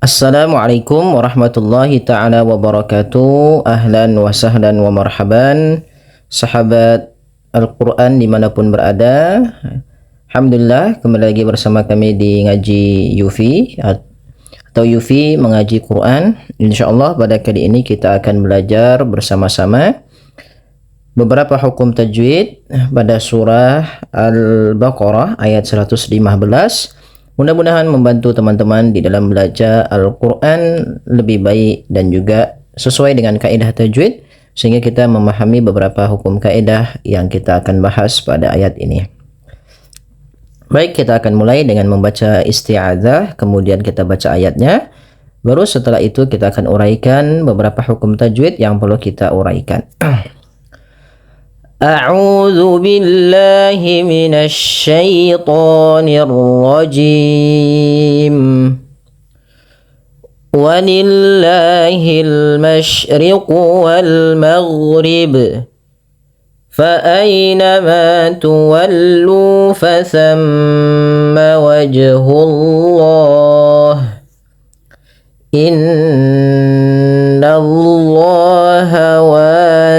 Assalamualaikum warahmatullahi ta'ala wabarakatuh. Ahlan wa sahlan wa marhaban sahabat Al-Quran dimanapun berada. Alhamdulillah, kembali lagi bersama kami di Ngaji Yufi atau Yufi Mengaji Quran. InsyaAllah pada kali ini kita akan belajar bersama-sama beberapa hukum tajwid pada surah Al-Baqarah ayat 115. Mudah-mudahan membantu teman-teman di dalam belajar Al-Quran lebih baik dan juga sesuai dengan kaidah tajwid, sehingga kita memahami beberapa hukum kaidah yang kita akan bahas pada ayat ini. Baik, kita akan mulai dengan membaca isti'adzah, kemudian kita baca ayatnya. Baru setelah itu kita akan uraikan beberapa hukum tajwid yang perlu kita uraikan. أعوذ بالله من الشيطان الرجيم ولله المشرق والمغرب فأينما تولوا فثم وجه الله إن الله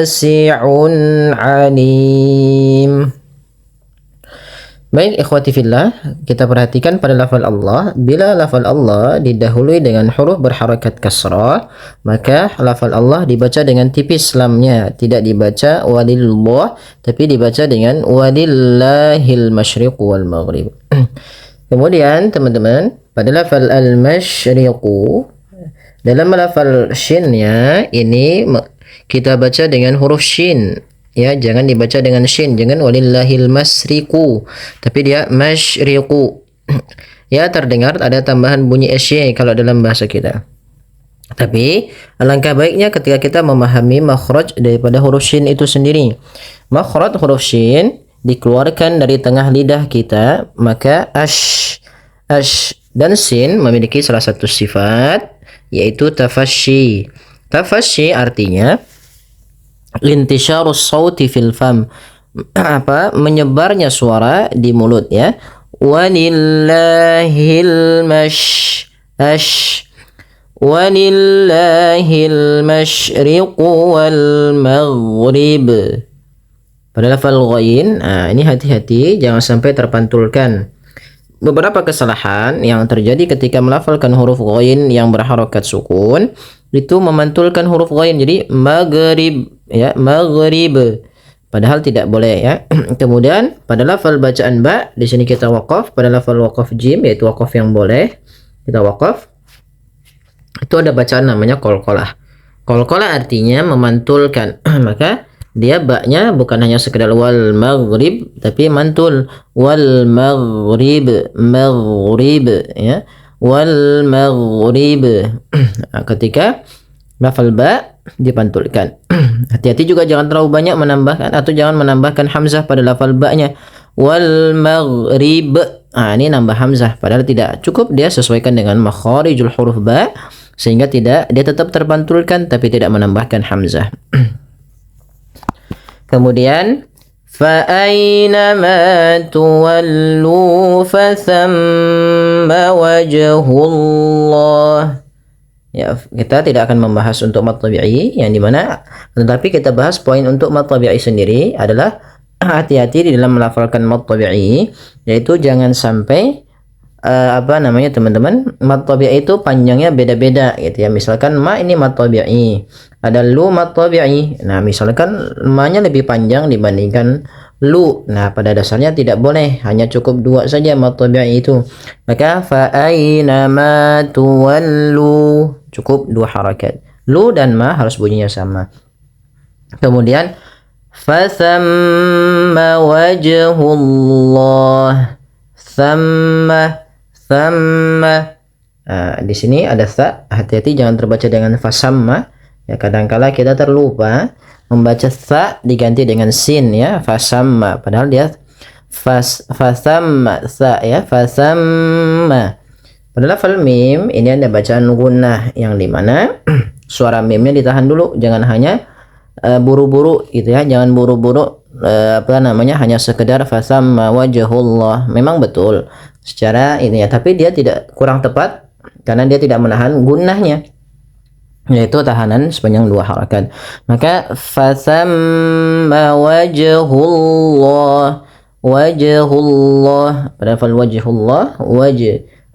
wasi'un alim. Baik ikhwati fillah, kita perhatikan pada lafal Allah. Bila lafal Allah didahului dengan huruf berharakat kasrah, maka lafal Allah dibaca dengan tipis lamnya, tidak dibaca walillah, tapi dibaca dengan walillahil masyriq wal maghrib. Kemudian teman-teman, pada lafal al-masyriqu, dalam lafal shinnya ini kita baca dengan huruf shin, ya, jangan dibaca dengan shin, jangan walillahil masriqu, tapi dia masyriqu. Ya, terdengar ada tambahan bunyi sy kalau dalam bahasa kita. Tapi alangkah baiknya ketika kita memahami makhraj daripada huruf shin itu sendiri. Makhraj huruf shin dikeluarkan dari tengah lidah kita, maka ash dan sin memiliki salah satu sifat, yaitu tafasyi. Tafasyi artinya intisyarus sauti fil fam, menyebarnya suara di mulut, ya. Walillahil masyriq wal maghrib. Pada lafal ghain, ini hati-hati jangan sampai terpantulkan. Beberapa kesalahan yang terjadi ketika melafalkan huruf ghain yang berharakat sukun itu memantulkan huruf ghain jadi maghrib, ya, maghrib, padahal tidak boleh, ya. Kemudian pada lafal bacaan ba, di sini kita waqaf. Pada lafal waqaf jim, yaitu waqaf yang boleh kita waqaf, itu ada bacaan namanya qalqalah. Qalqalah artinya memantulkan. Maka dia ba-nya bukan hanya sekedar wal maghrib, tapi mantul wal maghrib, ya, wal maghrib. Ketika lafal ba dipantulkan. Hati-hati juga jangan terlalu banyak menambahkan atau jangan menambahkan hamzah pada lafal ba-nya. Wal maghrib. Ini nambah hamzah, padahal tidak cukup, dia sesuaikan dengan makharijul huruf ba, sehingga dia tetap terpantulkan tapi tidak menambahkan hamzah. Kemudian fa aynama tuwallu fathamma wajhullah. Ya, kita tidak akan membahas untuk mad tabi'i yang dimana, tetapi kita bahas poin untuk mad tabi'i sendiri adalah hati-hati di dalam melafalkan mad tabi'i, yaitu jangan sampai teman-teman, mad tabi'i itu panjangnya beda-beda, gitu ya. Misalkan ma ini mad tabi'i, ada lu mad tabi'i. Nah, misalkan ma-nya lebih panjang dibandingkan lu. Nah, pada dasarnya tidak boleh, hanya cukup dua saja mad tabi'i itu. Maka fa aina ma tuwallu, cukup dua harakat. Lu dan ma harus bunyinya sama. Kemudian fa thamma wajhullah, thamma. Di sini ada sa, hati-hati jangan terbaca dengan fasamma, ya. Kadangkala kita terlupa membaca sa diganti dengan sin, ya, fasamma, padahal dia fasamma sa, ya, fasamma. Pada lafal mim ini ada bacaan gunnah yang dimana suara mimnya ditahan dulu, jangan hanya buru-buru, gitu ya, jangan buru-buru hanya sekedar fasamma wajhullah. Memang betul secara ini, ya, tapi dia tidak kurang tepat karena dia tidak menahan gunnahnya, yaitu tahanan sepanjang 2 harakat. Maka fathamma wajhullah, pada lafal wajhullah,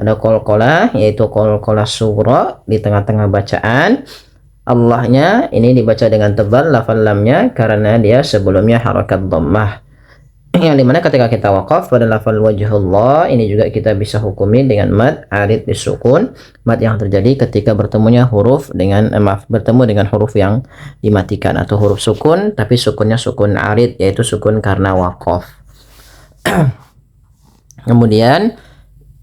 ada qalqalah, yaitu qalqalah sughra di tengah-tengah bacaan. Allahnya ini dibaca dengan tebal lafal lamnya karena dia sebelumnya harakat dhammah. Yang dimana ketika kita waqaf pada lafal wajhullah ini juga kita bisa hukumi dengan mad arid disukun, mad yang terjadi ketika bertemu dengan huruf yang dimatikan atau huruf sukun, tapi sukunnya sukun arid, yaitu sukun karena waqaf. Kemudian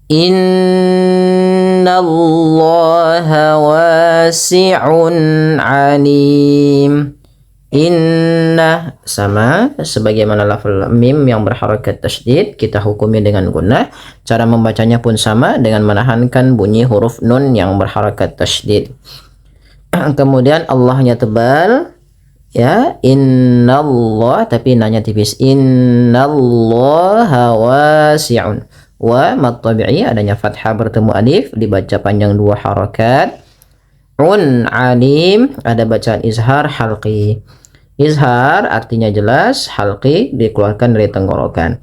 innallaha wasi'un alim. Inna sama sebagaimana lafal mim yang berharakat tasydid kita hukumi dengan gunnah. Cara membacanya pun sama dengan menahankan bunyi huruf nun yang berharakat tasydid. Kemudian Allahnya tebal, ya, innallah, tapi nanya tipis, innallaha wasi'un. Wa mad tabi'i adanya fathah bertemu alif dibaca panjang 2 harakat. Alim ada bacaan izhar halqi. Izhar artinya jelas, halqi dikeluarkan dari tenggorokan.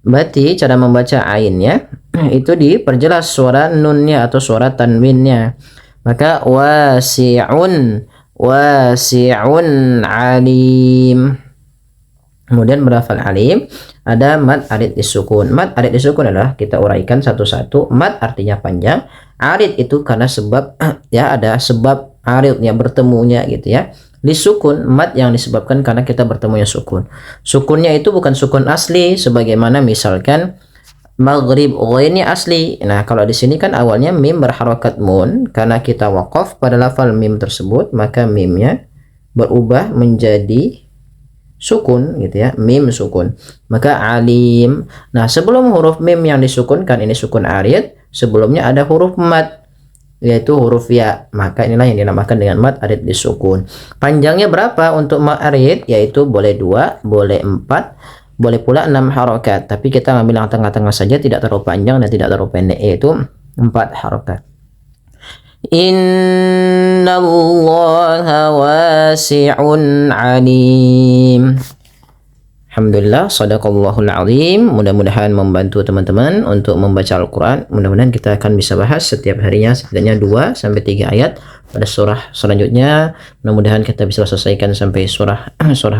Berarti cara membaca ainnya itu diperjelas suara nunnya atau suara tanwinnya. Maka wasi'un alim. Kemudian berlafal alim ada mad arid disukun. Mad arid disukun adalah kita uraikan satu-satu. Mad artinya panjang, arid itu karena sebab ya ada sebab aridnya bertemunya gitu ya. Disukun mad yang disebabkan karena kita bertemunya sukun. Sukunnya itu bukan sukun asli sebagaimana misalkan maghrib, ini asli. Nah, kalau di sini kan awalnya mim berharakat mun, karena kita waqaf pada lafal mim tersebut, maka mimnya berubah menjadi sukun gitu ya, mim sukun. Maka alim. Nah, sebelum huruf mim yang disukunkan ini sukun arid, sebelumnya ada huruf mad yaitu huruf ya. Maka inilah yang dinamakan dengan mad arid disukun. Panjangnya berapa untuk mad arid? Yaitu boleh 2, boleh 4, boleh pula 6 harakat. Tapi kita ngambil yang tengah-tengah saja, tidak terlalu panjang dan tidak terlalu pendek, yaitu 4 harakat. Innallaha wasi'un alim. Alhamdulillah, sadaqallahul azim. Mudah-mudahan membantu teman-teman untuk membaca Al-Quran. Mudah-mudahan kita akan bisa bahas setiap harinya setidaknya 2-3 ayat pada surah selanjutnya. Mudah-mudahan kita bisa selesaikan sampai surah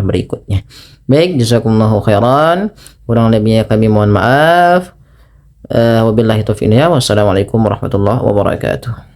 berikutnya. Baik, jazakumullahu khairan. Kurang lebihnya kami mohon maaf. Wabillahi taufiq. Wassalamualaikum warahmatullahi wabarakatuh.